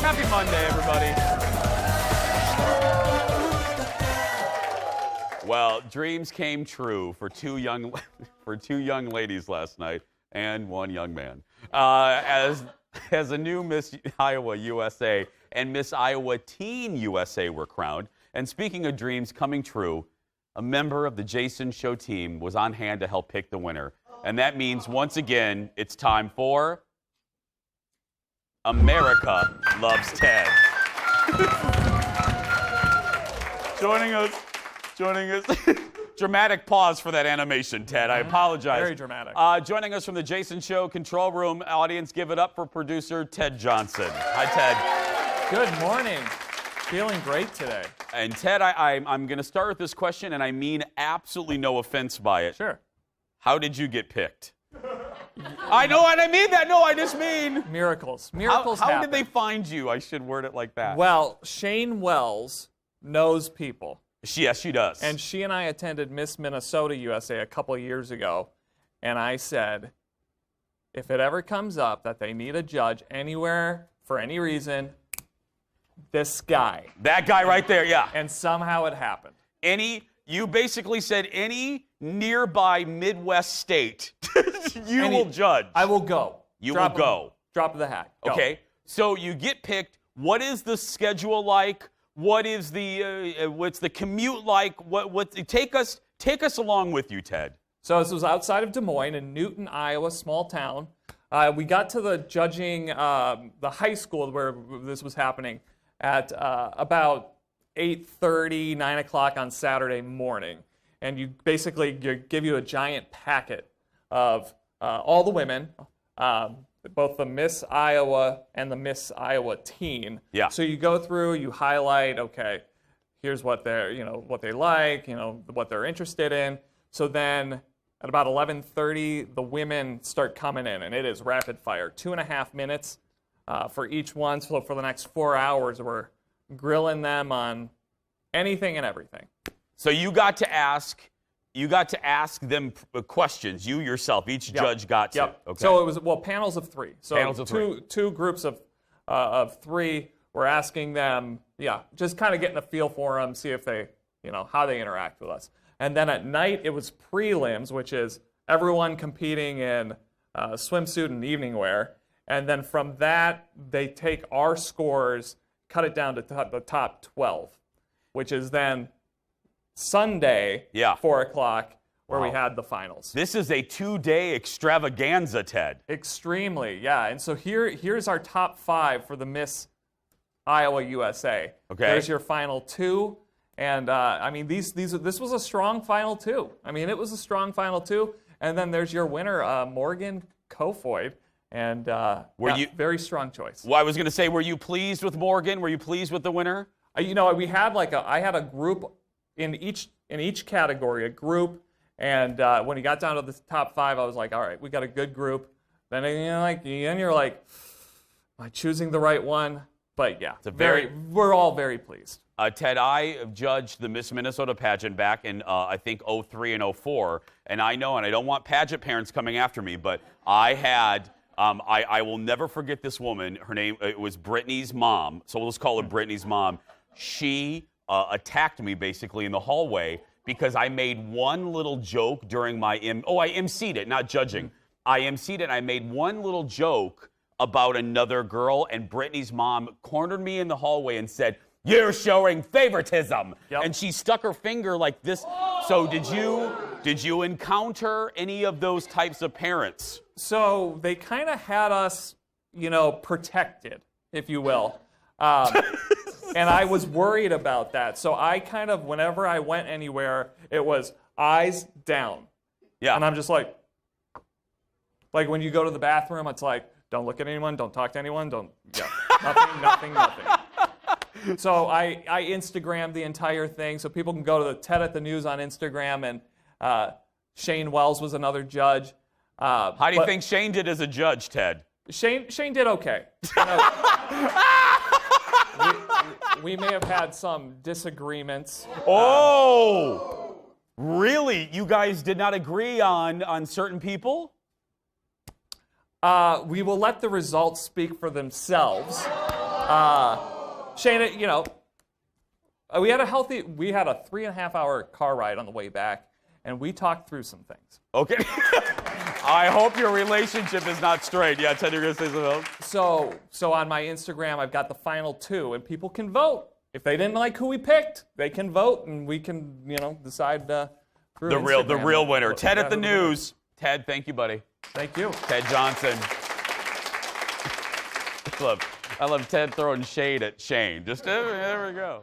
Happy Monday, everybody. Well, dreams came true for two young ladies last night and one young man. As a new Miss Iowa USA and Miss Iowa Teen USA were crowned. And speaking of dreams coming true, a member of the Jason Show team was on hand to help pick the winner. And that means, once again, it's time for America Loves Ted. Joining us. Dramatic pause for that animation, Ted. I apologize. Very dramatic. Joining us from the Jason Show control room, audience, give it up for producer Ted Johnson. Hi, Ted. Good morning. Feeling great today. And Ted, I'm going to start with this question, and I mean absolutely no offense by it. Sure. How did you get picked? I know, and I mean that. No, I just mean miracles. Miracles How happen. did they find you? I should word it like that. Well, Shane Wells knows people. Yes, she does. And she and I attended Miss Minnesota USA a couple of years ago, and I said, if it ever comes up that they need a judge anywhere for any reason, this guy. That guy right there, yeah. And somehow it happened. You basically said any nearby Midwest state you will judge. I will go. You will go. Drop of the hat. Go. Okay. So you get picked. What is the schedule like? What is what's the commute like? Take us along with you, Ted. So this was outside of Des Moines in Newton, Iowa, small town. We got to the judging, the high school where this was happening at about 8:30, 9 o'clock on Saturday morning. And you basically give you a giant packet of all the women, both the Miss Iowa and the Miss Iowa Teen. Yeah. So you go through, you highlight, okay, here's what what they like, what they're interested in. So then at about 11:30, the women start coming in, and it is rapid fire. 2.5 minutes for each one. So for the next 4 hours, we're grilling them on anything and everything. So you got to ask them questions. You yourself, each judge got to. Yep. Okay. So it was panels of three. So panels of three. Two groups of three. We're asking them, just kind of getting a feel for them, see if they, how they interact with us. And then at night it was prelims, which is everyone competing in swimsuit and evening wear. And then from that they take our scores, cut it down to the top 12, which is then Sunday, 4 o'clock, where we had the finals. This is a 2-day extravaganza, Ted. Extremely, yeah. And so here's our top 5 for the Miss Iowa USA. Okay. There's your final 2, and this was a strong final 2. I mean, it was a strong final 2. And then there's your winner, Morgan Kofoid, and very strong choice. Well, I was going to say, were you pleased with Morgan? Were you pleased with the winner? We had I had a group in each category, a group, and when he got down to the top 5, I was like, all right, we got a good group. Then you're like, am I choosing the right one? But yeah, we're all very pleased. Ted, I judged the Miss Minnesota pageant back in I think 03 and 04, and I know, and I don't want pageant parents coming after me, but I had. I will never forget this woman. Her name was Brittany's mom, so let's call her Brittany's mom. She attacked me basically in the hallway because I made one little joke during my I emceed it, not judging. I emceed it, and I made one little joke about another girl, and Brittany's mom cornered me in the hallway and said, "You're showing favoritism." Yep. And she stuck her finger like this. So did you encounter any of those types of parents? So they kind of had us, protected, if you will. And I was worried about that. So I kind of, whenever I went anywhere, it was eyes down. Yeah. And I'm just like when you go to the bathroom, it's like, don't look at anyone, don't talk to anyone, nothing. So I Instagrammed the entire thing, so people can go to the Ted at the News on Instagram, and Shane Wells was another judge. How do you think Shane did as a judge, Ted? Shane did okay. We may have had some disagreements. Oh, really? You guys did not agree on certain people? We will let the results speak for themselves. Shane, you know, we had a 3.5-hour car ride on the way back, and we talked through some things. Okay. I hope your relationship is not straight. Yeah, Ted, you're going to say something else? So on my Instagram, I've got the final 2, and people can vote. If they didn't like who we picked, they can vote, and we can, you know, decide through the Instagram. real winner. Ted at the news. Ted, thank you, buddy. Thank you. Ted Johnson. I love Ted throwing shade at Shane. Just there we go.